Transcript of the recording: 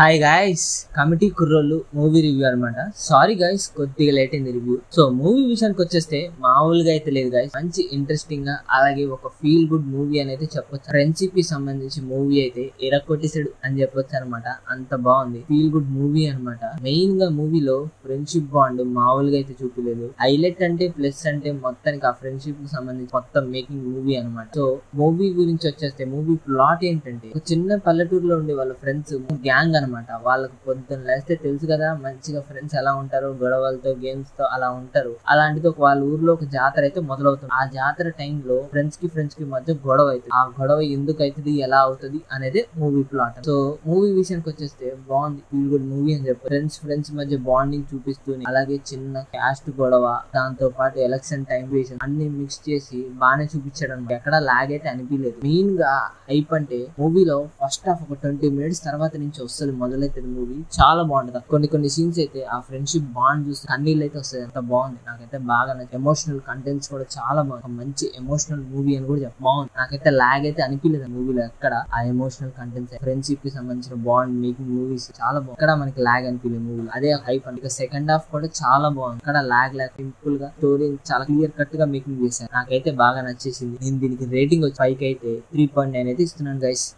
Hi guys, committee కుర్రోళ్ళు movie review అనమాట. Sorry guys, కొద్దిగా లేట్ అయింది రివ్యూ. సో మూవీ విషయానికి వచ్చేస్తే మామూలుగా అయితే లేదు గైస్, మంచి ఇంట్రెస్టింగ్ గా అలాగే ఒక ఫీల్ గుడ్ మూవీ అని అయితే చెప్పొచ్చు. ఫ్రెండ్షిప్ కి సంబంధించి మూవీ అయితే ఎరకొట్టేసాడు అని చెప్పొచ్చు అనమాట. అంత బాగుంది, ఫీల్ గుడ్ మూవీ అనమాట. మెయిన్ గా మూవీలో ఫ్రెండ్షిప్ బాండ్ మామూలుగా అయితే చూపలేదు. హైలైట్ అంటే ప్లస్ అంటే మొత్తానికి ఆ ఫ్రెండ్షిప్ కి సంబంధించి మొత్తం మేకింగ్ మూవీ అనమాట. సో మూవీ గురించి వచ్చేస్తే మూవీ ప్లాట్ ఏంటంటే, ఒక చిన్న పల్లెటూరులో ఉండే వాళ్ళ ఫ్రెండ్స్ గ్యాంగ్ అనమాట. వాళ్ళకి పొద్దున్న లేస్తే తెలుసు కదా, మంచిగా ఫ్రెండ్స్ ఎలా ఉంటారు, గొడవలతో గేమ్స్ తో అలా ఉంటారు. అలాంటిది వాళ్ళ ఊర్లో ఒక జాతర అయితే మొదలవుతుంది. ఆ జాతర టైంలో ఫ్రెండ్స్ కి మధ్య గొడవ అవుతుంది. ఆ గొడవ ఎందుకు అవుతుంది, ఎలా అవుతుంది అనేది మూవీ ప్లాట్. సో మూవీ విషయానికి వచ్చేస్తే బాగుంది, ఫీల్ గుడ్ మూవీ అని చెప్పి ఫ్రెండ్స్ మధ్య బాండింగ్ చూపిస్తూ, అలాగే చిన్న క్యాస్ట్ గొడవ, దాంతో పాటు ఎలక్షన్ టైం వేషన్ అన్ని మిక్స్ చేసి బాగానే చూపించాడు అనమాట. ఎక్కడ లాగ్ అయితే అనిపించలేదు. మెయిన్ గా హైప్ అంటే మూవీలో ఫస్ట్ హాఫ్ ఒక 20 minutes తర్వాత నుంచి వస్తుంది మొదలైతే మూవీ చాలా బాగుంటది. కొన్ని సీన్స్ అయితే ఆ ఫ్రెండ్షిప్ బాండ్ చూసి కన్నీళ్ళు అయితే వస్తాయి. అంత బాగుంది, నాకైతే బాగా నచ్చింది. ఎమోషనల్ కంటెంట్స్ కూడా చాలా బాగుంది. మంచి ఎమోషనల్ మూవీ అని కూడా బాగుంది. నాకైతే లాగ్ అయితే అనిపించలేదు మూవీలో ఎక్కడ. ఆ ఎమోషనల్ కంటెంట్స్, ఫ్రెండ్షిప్ కి సంబంధించిన బాండ్ మేకింగ్ మూవీస్ చాలా బాగుంది. ఇక్కడ మనకి లాగ్ అనిపించలేదు మూవీ. అదే హైప్ అంటే సెకండ్ హాఫ్ కూడా చాలా బాగుంది. ఇక్కడ లాగ్ సింపుల్ గా స్టోరీ చాలా క్లియర్ కట్ గా మేకింగ్ చేశారు. నాకైతే బాగా నచ్చేసింది. నేను దీనికి రేటింగ్ వచ్చి 5 అయితే 3.9 అయితే ఇస్తున్నాను గైస్.